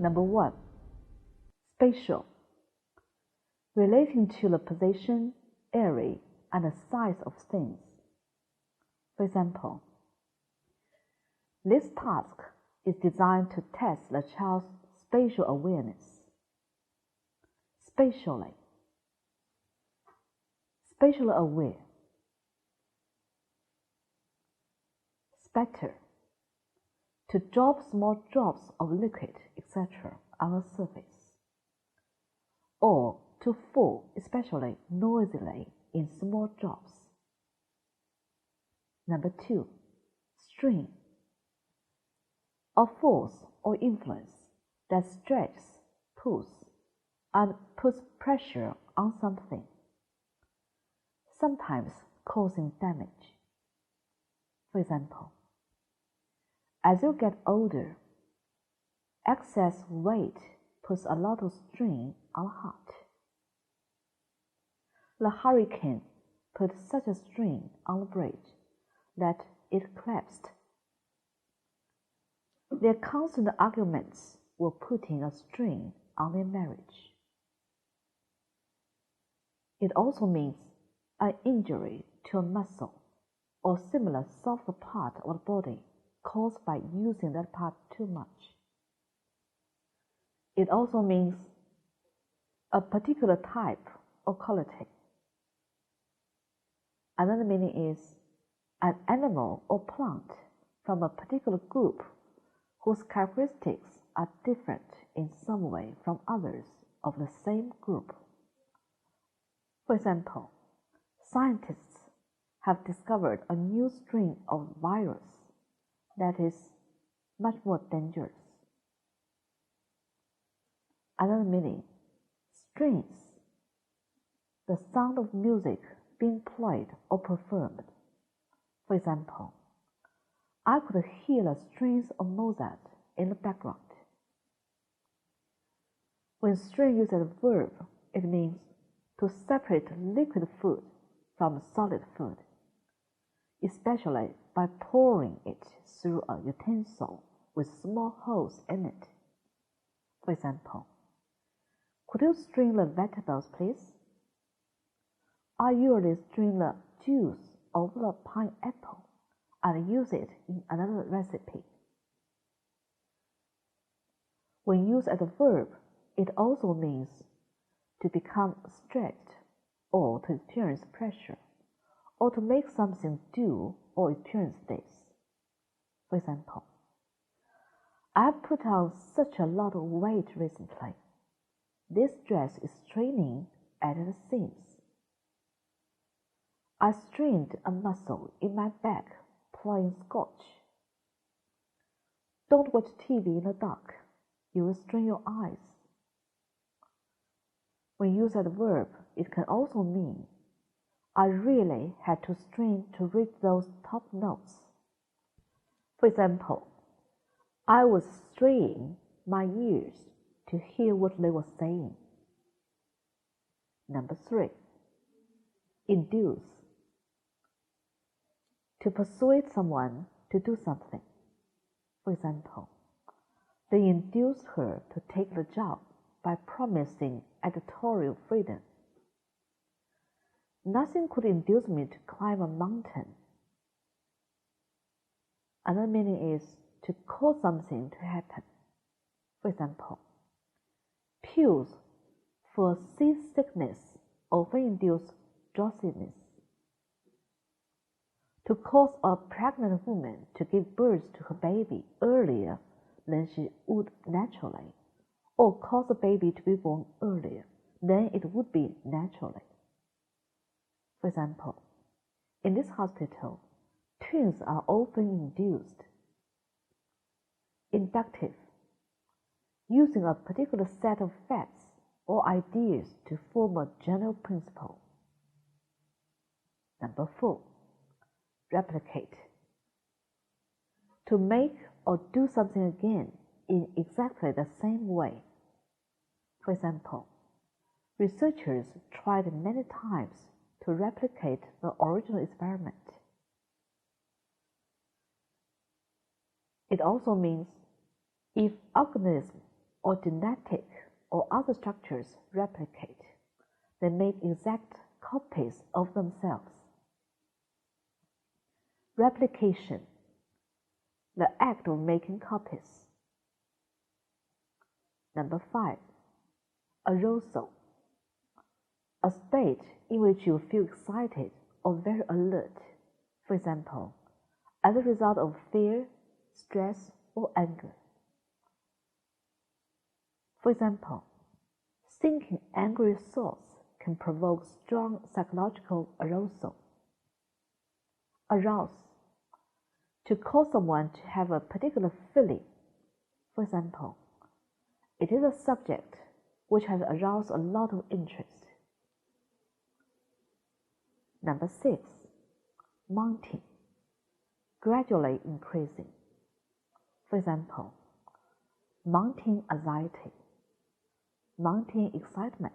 Number 1. Spatial. Relating to the position, area, and the size of things. For example, this task is designed to test the child's spatial awareness. Spatially. Spatially aware. Spatter. To drop small drops of liquid, etc. on a surface. Or to fall, especially noisily, in small drops. Number 2. Strain. A force or influence that stretches, pulls, and puts pressure on something, sometimes causing damage. For example, as you get older, excess weight puts a lot of strain on the heart. The hurricane put such a strain on the bridge that it collapsed. Their constant arguments were putting a strain on their marriage. It also means an injury to a muscle or similar soft part of the body caused by using that part too much. It also means a particular type or quality. Another meaning is an animal or plant from a particular group whose characteristics are different in some way from others of the same group. For example, scientists have discovered a new strain of virus that is much more dangerous. Another meaning, strains, the sound of music being played or performed. For example, I could hear the strains of Mozart in the background. When strain used as a verb, it means to separate liquid food from solid food, especially by pouring it through a utensil with small holes in it. For example, could you strain the vegetables, please? I usually strain the juice over the pineapple and use it in another recipe. When used as a verb, it also means to become stretched or to experience pressure or to make something do or experience this. For example, I have put on such a lot of weight recently. This dress is straining at the seams. I strained a muscle in my back playing Scotch. Don't watch TV in the dark. You will strain your eyes. When used as a verb, it can also mean I really had to strain to reach those top notes. For example, I was straining my ears to hear what they were saying. Number 3. Induce. To persuade someone to do something. For example, they induced her to take the job by promising editorial freedom. Nothing could induce me to climb a mountain. Another meaning is to cause something to happen. For example, pills for seasickness often induce drowsiness. To cause a pregnant woman to give birth to her baby earlier than she would naturally, or cause a baby to be born earlier than it would be naturally. For example, in this hospital, twins are often induced. Inductive. Using a particular set of facts or ideas to form a general principle. Number 4. Replicate. To make or do something again in exactly the same way. For example, researchers tried many times to replicate the original experiment. It also means if organisms or genetic or other structures replicate. They make exact copies of themselves. Replication, the act of making copies. Number 5, arousal, a state in which you feel excited or very alert, for example, as a result of fear, stress, or anger. For example, thinking angry thoughts can provoke strong psychological arousal. Arouse, to cause someone to have a particular feeling. For example, it is a subject which has aroused a lot of interest. Number 6, mounting, gradually increasing. For example, mounting anxiety, mounting excitement,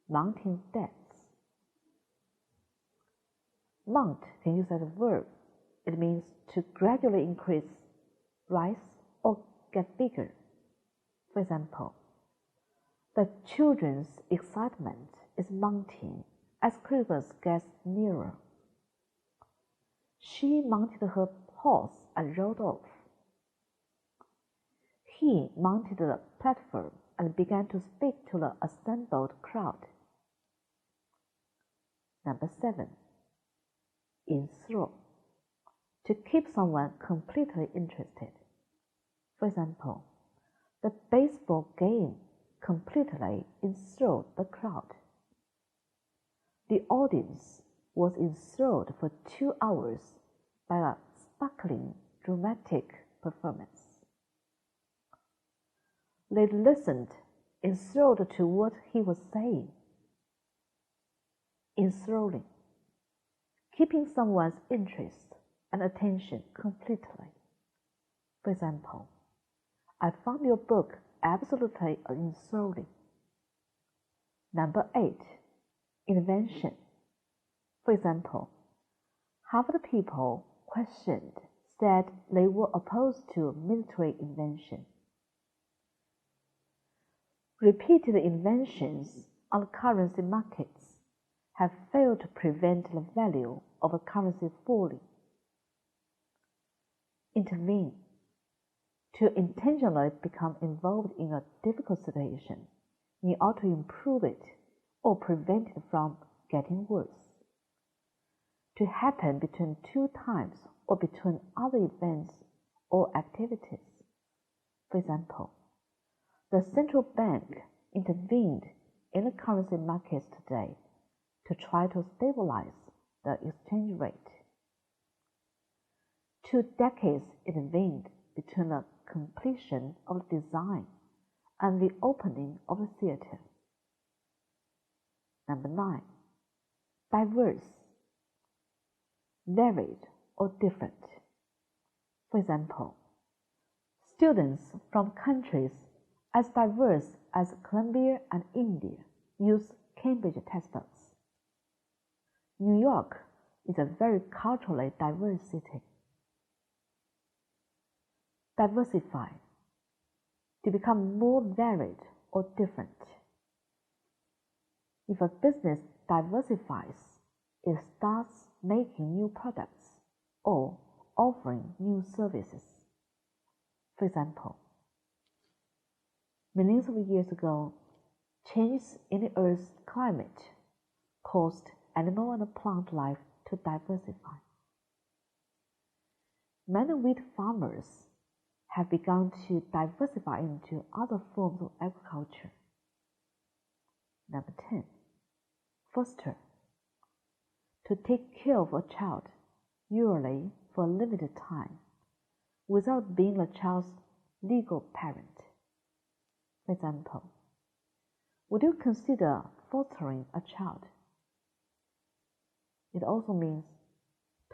mounting debts. Mount can use as a verb. It means to gradually increase, rise, or get bigger. For example, the children's excitement is mounting as Christmas gets nearer. She mounted her horse and rode off. He mounted the platform and began to speak to the assembled crowd. Number 7, enthrall, to keep someone completely interested. For example, the baseball game completely enthralled the crowd. The audience was enthralled for 2 hours by a sparkling, dramatic performance. They listened, enthralled to what he was saying. Enthralling, keeping someone's interest and attention completely. For example, I found your book absolutely enthralling. Number 8, invention. For example, half the people questioned said they were opposed to military invention. Repeated inventions on currency markets have failed to prevent the value of a currency falling. Intervene, to intentionally become involved in a difficult situation in order to improve it or prevent it from getting worse. To happen between 2 times or between other events or activities. For example, the central bank intervened in the currency markets today to try to stabilize the exchange rate. 2 decades intervened between the completion of the design and the opening of the theater. Number 9, diverse, varied or different. For example, students from countries as diverse as Colombia and India use Cambridge textbooks. New York is a very culturally diverse city. Diversify, to become more varied or different. If a business diversifies, it starts making new products or offering new services. For example, millions of years ago, changes in the Earth's climate caused animal and plant life to diversify. Many wheat farmers have begun to diversify into other forms of agriculture. Number 10, foster, to take care of a child, usually for a limited time, without being the child's legal parent. For example, would you consider fostering a child? It also means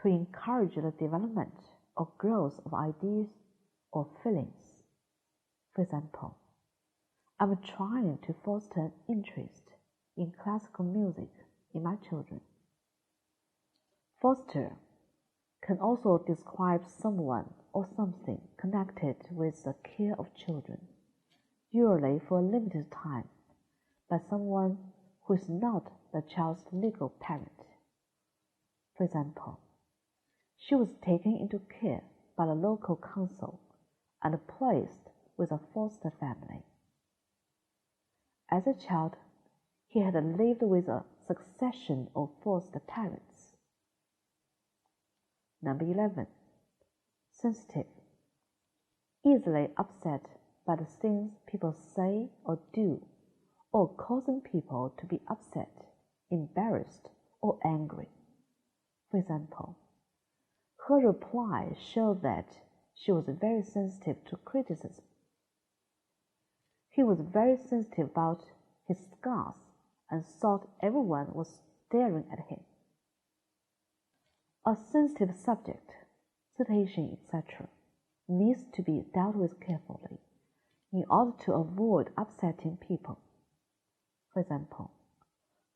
to encourage the development or growth of ideas or feelings. For example, I'm trying to foster interest in classical music in my children. Foster can also describe someone or something connected with the care of children, usually for a limited time, by someone who is not the child's legal parent. For example, she was taken into care by the local council and placed with a foster family. As a child, he had lived with a succession of foster parents. Number 11. Sensitive. Easily upset by the things people say or do, or causing people to be upset, embarrassed, or angry. For example, her reply showed that she was very sensitive to criticism. He was very sensitive about his scars and thought everyone was staring at him. A sensitive subject, situation, etc., needs to be dealt with carefully in order to avoid upsetting people. For example,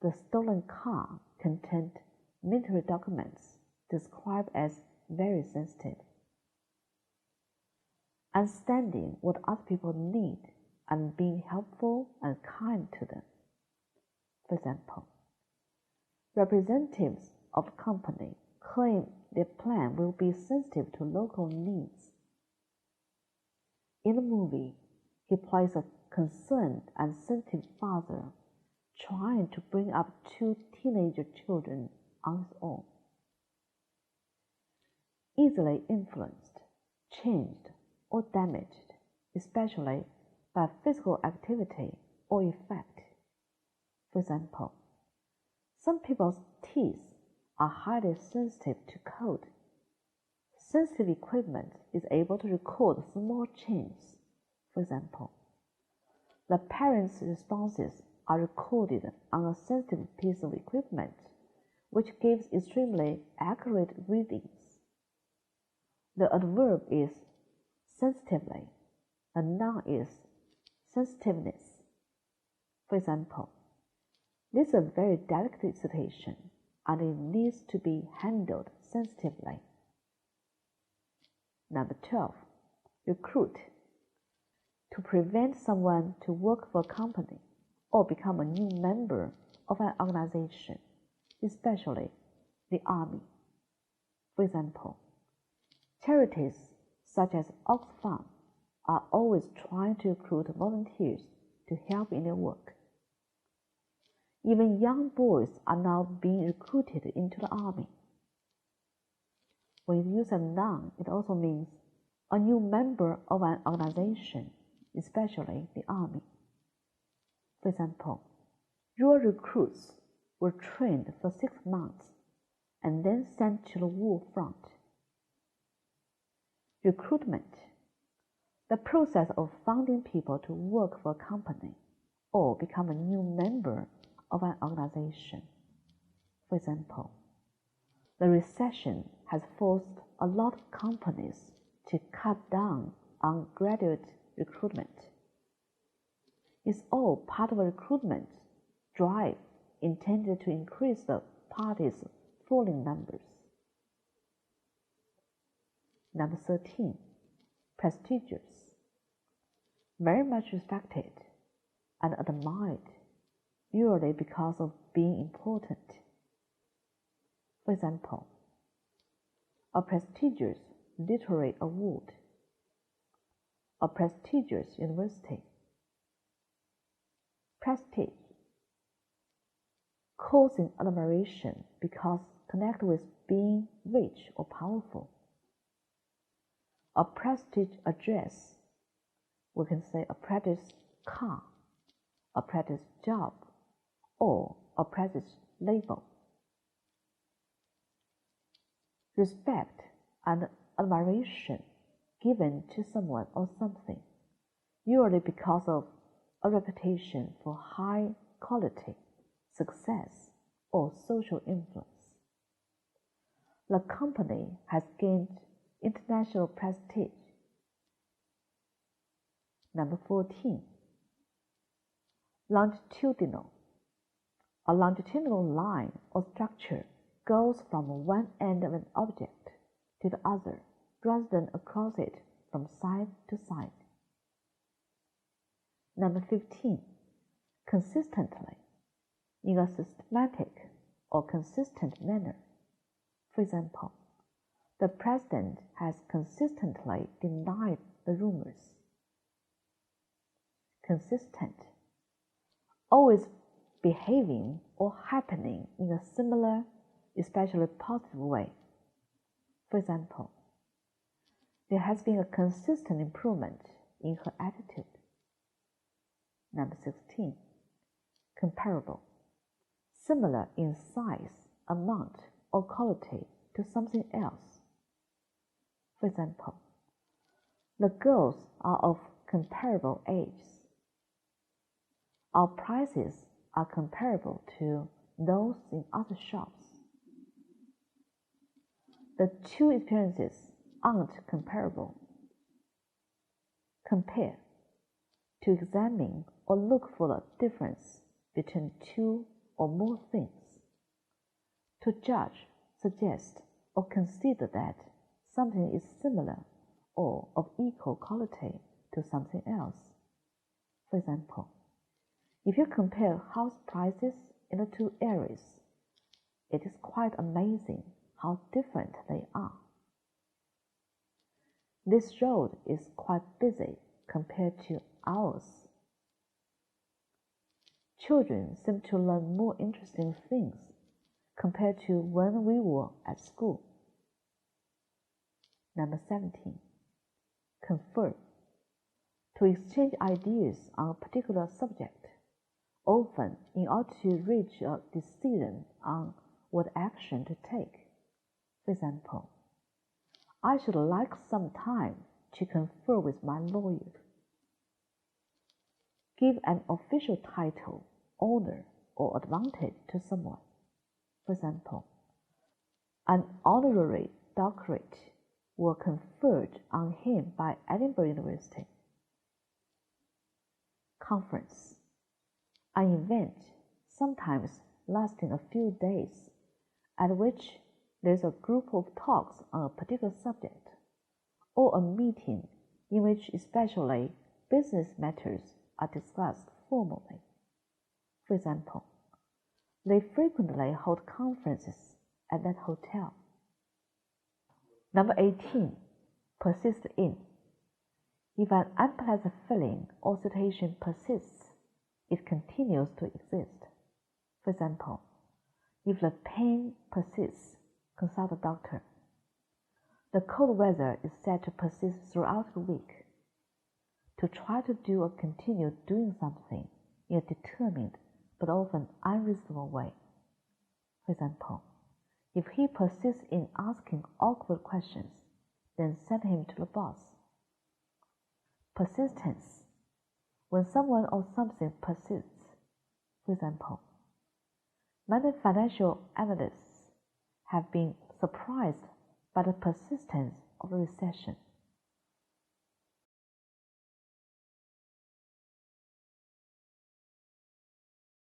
the stolen car contained military documents described as very sensitive. Understanding what other people need and being helpful and kind to them. For example, representatives of the company claim their plan will be sensitive to local needs. In the movie, he plays a concerned and sensitive father trying to bring up two teenager children on his own. Easily influenced, changed, or damaged, especially by physical activity or effect. For example, some people's teeth are highly sensitive to cold. Sensitive equipment is able to record small changes. For example, the parents' responses are recorded on a sensitive piece of equipment, which gives extremely accurate readings. The adverb is sensitively, the noun is sensitiveness. For example, this is a very delicate situation and it needs to be handled sensitively. Number 12. Recruit. To prevent someone to work for a company or become a new member of an organization, especially the army. For example, charities such as Oxfam are always trying to recruit volunteers to help in their work. Even young boys are now being recruited into the army. When you use a noun, it also means a new member of an organization, especially the army. For example, your recruits were trained for 6 months and then sent to the war front. Recruitment. The process of finding people to work for a company or become a new member of an organization. For example, the recession has forced a lot of companies to cut down on graduate recruitment. It's all part of a recruitment drive intended to increase the party's falling numbers. Number 13. Prestigious. Very much respected and admired, usually because of being important. For example, a prestigious literary award, a prestigious university. Prestige. Causing admiration because connected with being rich or powerful. A prestige address, we can say a prestige car, a prestige job, or a prestige label. Respect and admiration given to someone or something, usually because of a reputation for high quality, success, or social influence. The company has gained international prestige. Number 14. Longitudinal. A longitudinal line or structure goes from one end of an object to the other rather than across it from side to side. Number 15. Consistently, in a systematic or consistent manner. For example, the president has consistently denied the rumors. Consistent, always behaving or happening in a similar, especially positive way. For example, there has been a consistent improvement in her attitude. Number 16. Comparable, similar in size, amount, or quality to something else. For example, the girls are of comparable ages. Our prices are comparable to those in other shops. The two experiences aren't comparable. Compare, to examine or look for the difference between two or more things. To judge, suggest, or consider that something is similar or of equal quality to something else. For example, if you compare house prices in the two areas, it is quite amazing how different they are. This road is quite busy compared to ours. Children seem to learn more interesting things compared to when we were at school. Number 17. Confer, to exchange ideas on a particular subject, often in order to reach a decision on what action to take. For example, I should like some time to confer with my lawyer. Give an official title, honor, or advantage to someone. For example, an honorary doctorate was conferred on him by Edinburgh University. Conference, an event sometimes lasting a few days, at which there is a group of talks on a particular subject, or a meeting in which especially business matters are discussed formally. For example, they frequently hold conferences at that hotel. Number 18. Persist in. If an unpleasant feeling or situation persists, it continues to exist. For example, if the pain persists, consult a doctor. The cold weather is said to persist throughout the week. To try to do or continue doing something in a determined but often unreasonable way. For example, if he persists in asking awkward questions, then send him to the boss. Persistence, when someone or something persists. For example, many financial analysts have been surprised by the persistence of the recession.